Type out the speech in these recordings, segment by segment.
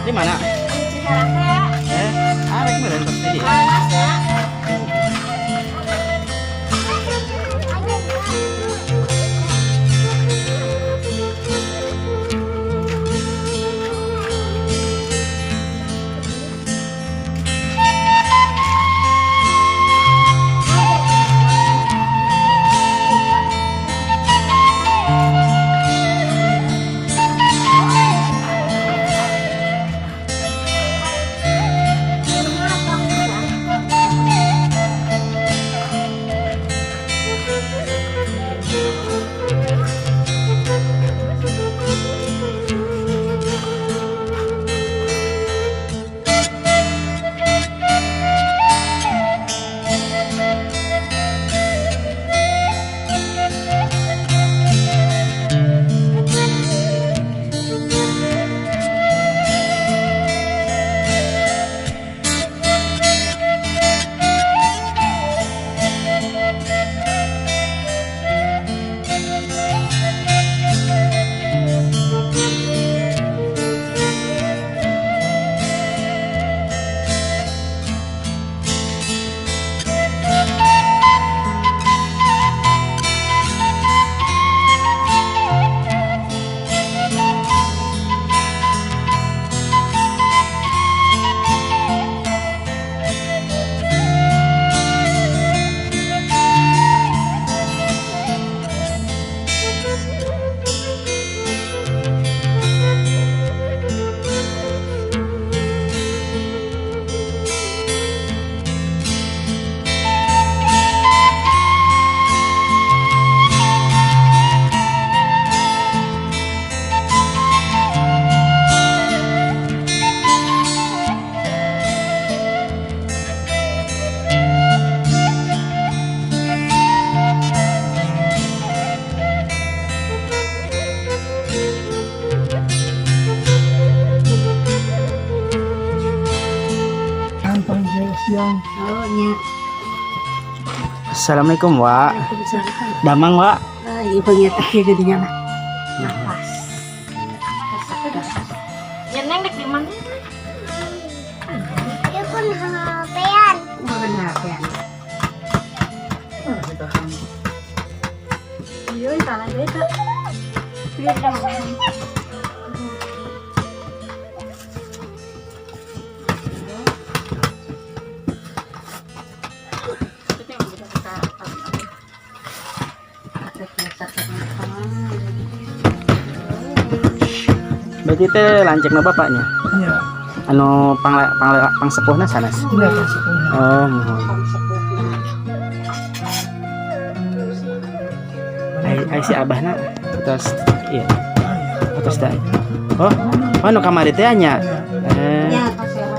Di mana? Arek meureun pasti di. Siang. Oh nya. Assalamualaikum, Wak. Waalaikumsalam. Damang, Wak. Ibunya teh jadinya mah. Nafas. Neng dek di mana? Dia pun HP-an. Bukan HP-an. Iya, salah beda. Dia udah Berarti teh lanjutna bapaknya. Iya. Anu pangsepuhna sanes. Iya pasti. Oh, mohon. Ai si abahna terus iya. Terus dah. Oh, anu kamari teh nya. Ya, kasihan.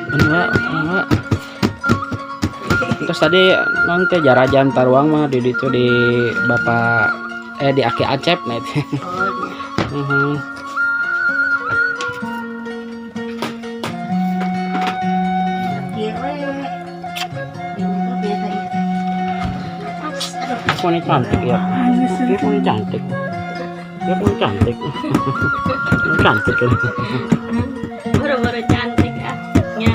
Enggak. Terus tadi nanti jarajan taruang mah di itu di bapak di Aki Acep nah itu. Oh nya. Pokoknya cantik ya. Dia pun cantik. Dia pun cantik. Cantik kan. baru-baru cantik ah. Nya.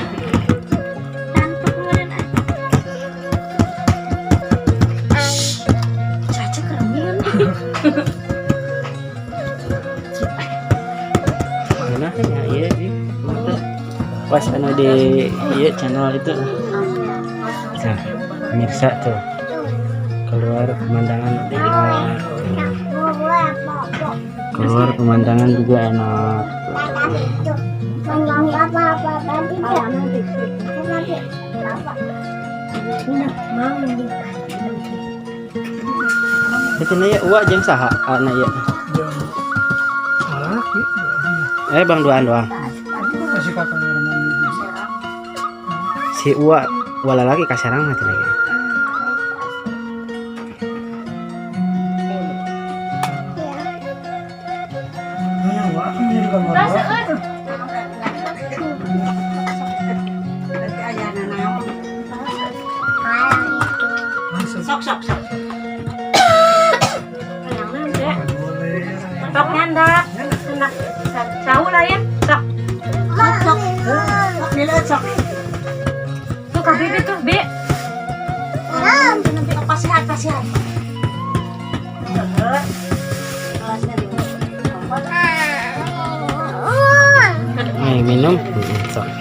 Cantik banget ah. Caca keren. Mana ya iya sih. Pas anu di iya channel itu. Nah, mirsa tuh. Keluar pemandangan keluar pemandangan juga enak. Itu ya uak jeung saha ana ya. Bang duaan doang. Masih kakak rumah. Si uak wala lagi kasarang mah teh lagi. Sorry.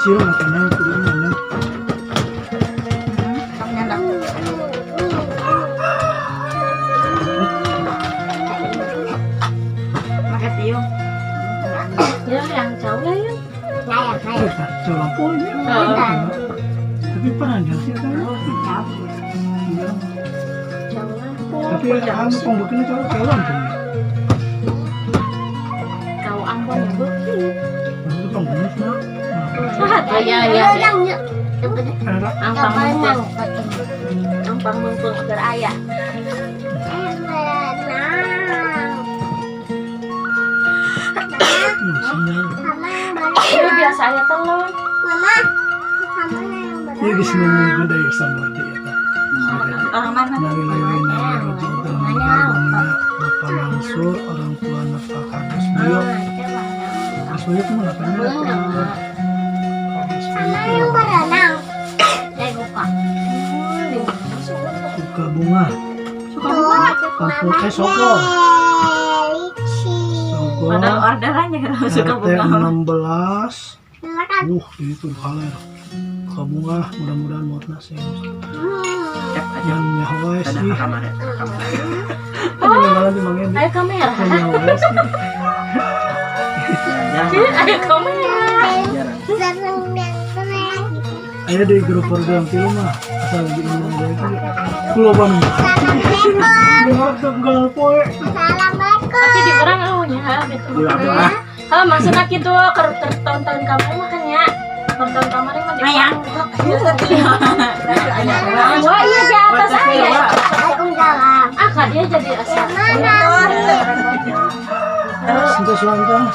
Kecil makanya turun mana. Coba punya. Tapi pernah nggak sih kan? Tapi kamu pembukaan itu kawan tuh. Kau ambon ya, Bu. Itu pembukaan sih. Ya. Ampang mengkul agar ayah. Ini biasa ayah telur. Mama, sama yang berat. Ya di sini juga ada yang sama dia. Orang mana? Bapak Mansur, orang tua Nafakar Kasmio. Kasmio itu mana? Sama yang berenang. Suka bunga. Kampung Soko. Soko. Ada orderannya kalau suka RT bunga. 16. Silakan. Itu kaler. Suka bunga, mudah-mudahan buat nasi. Yang nyawa sih. Ini malah dimangin. Ayo kamera. Nyawa sih. Ayo kamera. Ayo di grup program film mah asal di Indonesia itu pulau Bami. Harap tanggal poe. Assalamualaikum. Tapi di orang awalnya gitu. Halo maksudnya gitu tertonton kamar makanya tonton kamar mah ayang. Wah iya di atas saya. Waalaikumsalam. Kak dia jadi asal. Sudah suantang.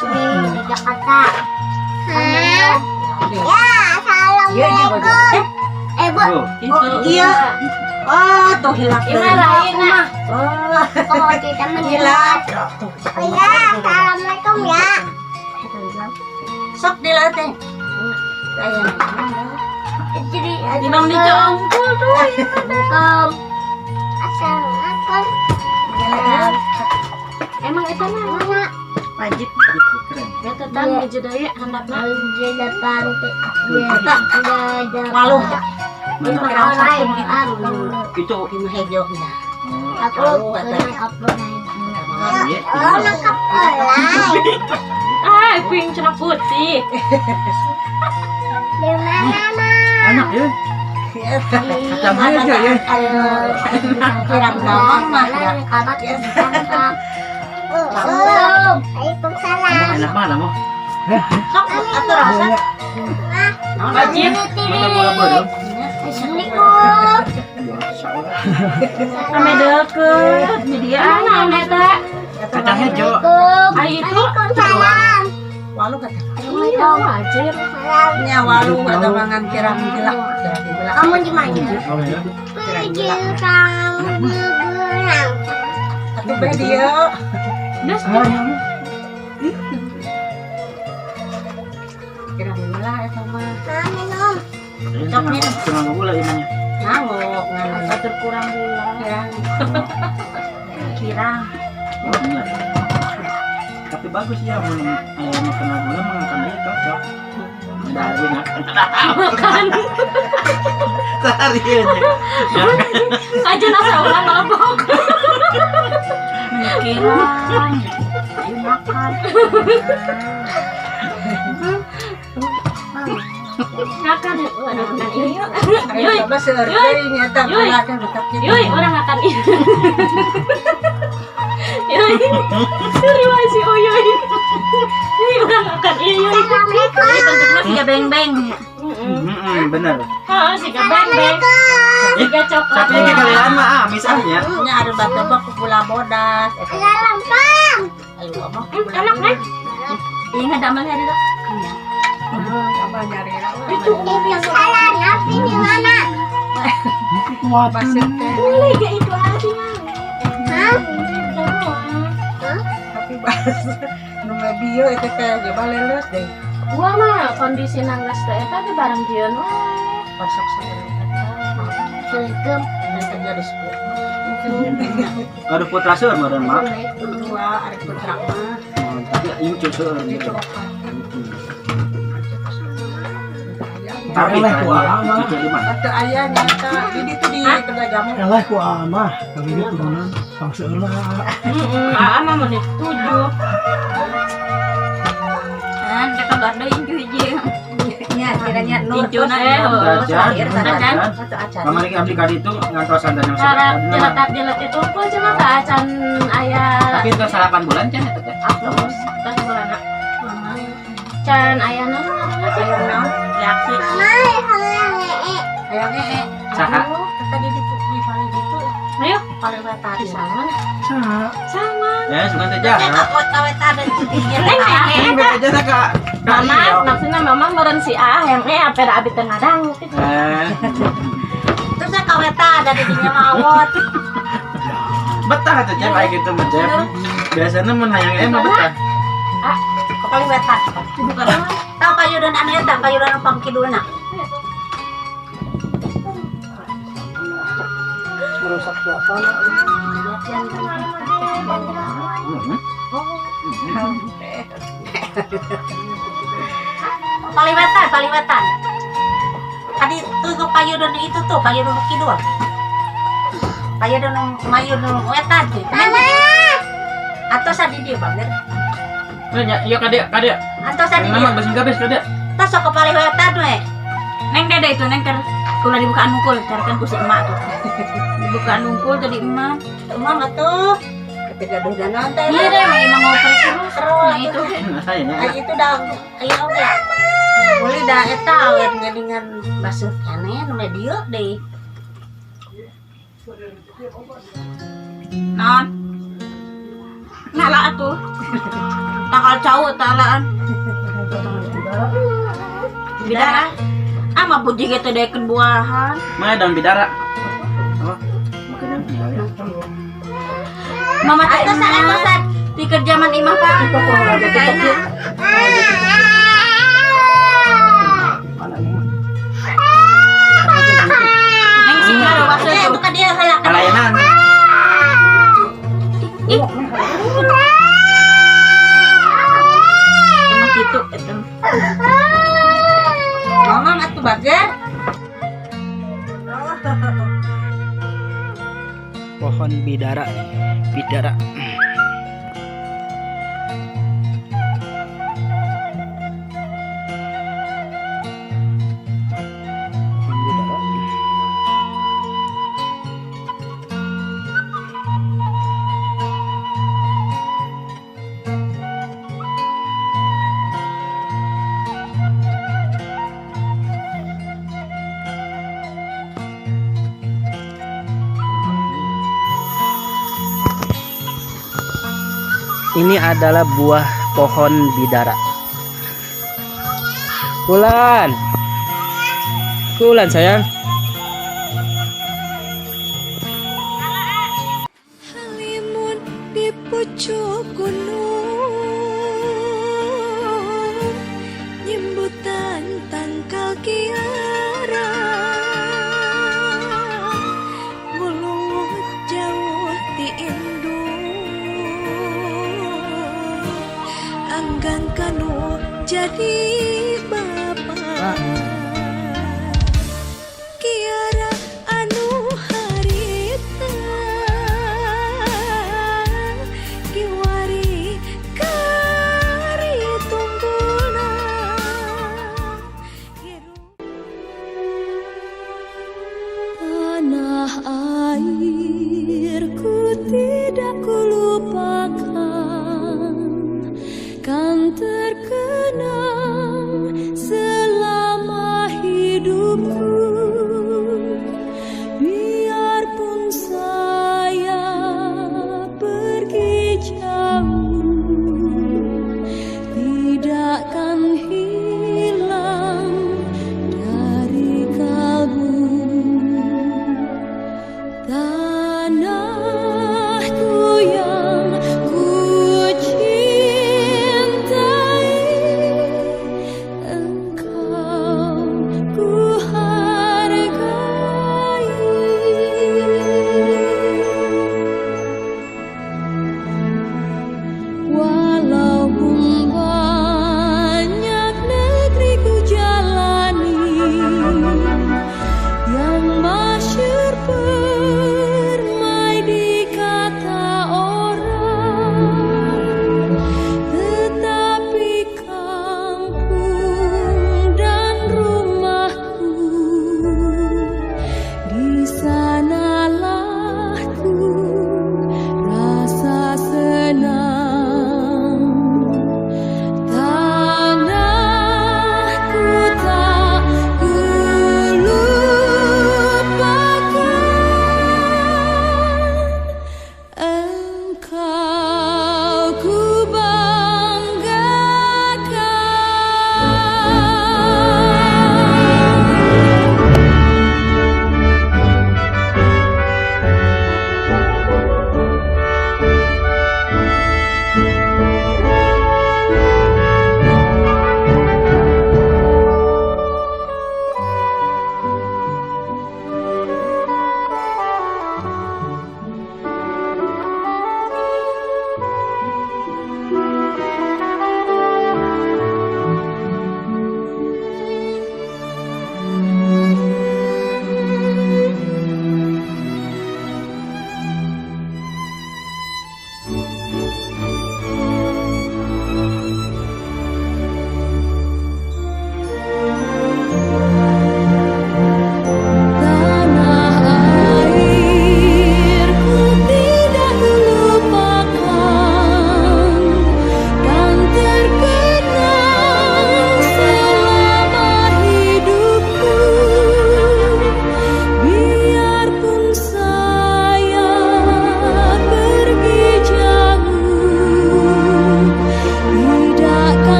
Di Jakarta. Ya, assalamualaikum. Bu, Itu iya. Oh, tuh hilang. ini lain nah. kalau kita menjelat. Ya, assalamualaikum ya. Sok dilatih. Jadi, Imam dijongkol tuh. Assalamualaikum. Emang itu Mana? Wajib. ya tetang meja daya handapna. Di depan ada Walu. Ini orang Itu ini hijau. aku nangkap oleh Pink cina putih. di mana Anak ya. Sama aja ya. kiram ngomong mana kabat ya Waalaikumsalam. Enak mana mau? Sok atur rasa. Wajib. Assalamualaikum. Ame deket. Media anak eta. Kacang hijau. Ayo itu. Waalaikumsalam. Walu kata. Iya wajib. Nya walu ada mangan kiram gelak. Kamu di mana? Oh ya. Pergi kamu berang. Aku dia. Des. Kiram gelak ya sama. Minum. Sok minum. Kurang gula imannya. Nangok ngan. Atur kurang gula. Kirang. Tapi bagus ya mau makan gula makan aja cocok. Dari makan. Makan. Sehari aja. Aja nasa ulang mabok. Kirang. Ayo makan. Makan ya. Aduh makan ini. Ayo coba seharusnya nyata belakang tetapnya. Yoi, orang makan ini. Yoi. Terima kasih Uyuy. Yoi, orang makan ini. Yoi. Assalamualaikum. Tentunya tiga beng-beng. Bener. Oh, si bebek. Tiga coklat. Tapi ini kalian mah misalnya. Nya ada batebak ke Pulau Bodas. Ada lempang. Ayo apa? Enak kan? Ingat damal hari itu. Itu Yang salah napi di mana? Kuat. boleh gak itu aja. Hah? Tapi bahas nomor bio itu kayak gak leles deh. Gua mah kondisi nanggas teh eta teh bareng dieun we. Pasok saya. Selekem. Kita jadi sepuluh. Ada putra seur meureun mah. Dua ada putra mah. Tapi incu seur. Itu apa? Tapi Eleh ku ama. cucu di mana? Ada ayahnya kak. Jadi itu di Tegagamu. Eleh ku ama. Kali ini turunan Kang Seula. Ama menit 7. Kita kan ada inju hiji. Nya kiranya Injuna Acan. Mama lagi abdi kali itu ngantosan dan yang Syarat sebenarnya. jelet itu gua cuma ka acan aya Tapi itu 8 bulan can eta teh. upload tas bulana. Can aya naon namanya sih? reaksi. ayahnya Saha? tadi di paling itu Ayo, paling tadi sama. Sa. Sama. Ya, sugan teh Kita jarang. kawet ada di pinggir. Ini beda aja Kak. Mama, maksudnya mama meureun si A yang apa da abi teu ngadang gitu. Terus kawet ada di pinggir mawot. Betah atuh Jep kayak gitu mah Jep. Biasanya mun hayang mah betah. Kepala wetan. Bukan. Tahu kayudan anu eta, kayudan pang kidulna. Merusak suasana. Paliwetan. Tadi tuh kayudan itu tuh, kayudan kidul. Kayudan mayudan wetan tuh. Atau sadi dia Bang. Iya kadek. Atau sadi Nama dia. bersih kabeh kadek. Tas sok kepala wetan we. Neng dede itu neng ker kula dibukaan mukul, carikan ku si emak tuh. Dibukaan mukul jadi emak. Emak tuh. ketika gaduh dan nonton Iya deh, emang ngoprek terus. Nah itu. Saya ay itu dah ayo oke boleh dah eta awet dengan basuh kene nu dia deh Non. Nala tuh. Tanggal cowok talaan. Bidara. Ama puji gitu deh buahan. mana daun bidara? Apa? Makanan ya. Mama atasan. Pikir zaman imah Pak. Neng singa do waktu itu kan dia halak. Pelayanan. Ih. Emang gitu itu. mama atuh bager Pohon bidara. Pohon bidara. Ini adalah buah pohon bidara. Kulan sayang. Halimun di pucuk gunung, nyembutan tangkal kiara, mulung jauh di indung, anggang kanu jadi bapak. Kiara anu harita kiwari kari tungguna tanah airku tidak kulupakan kan terkenang sana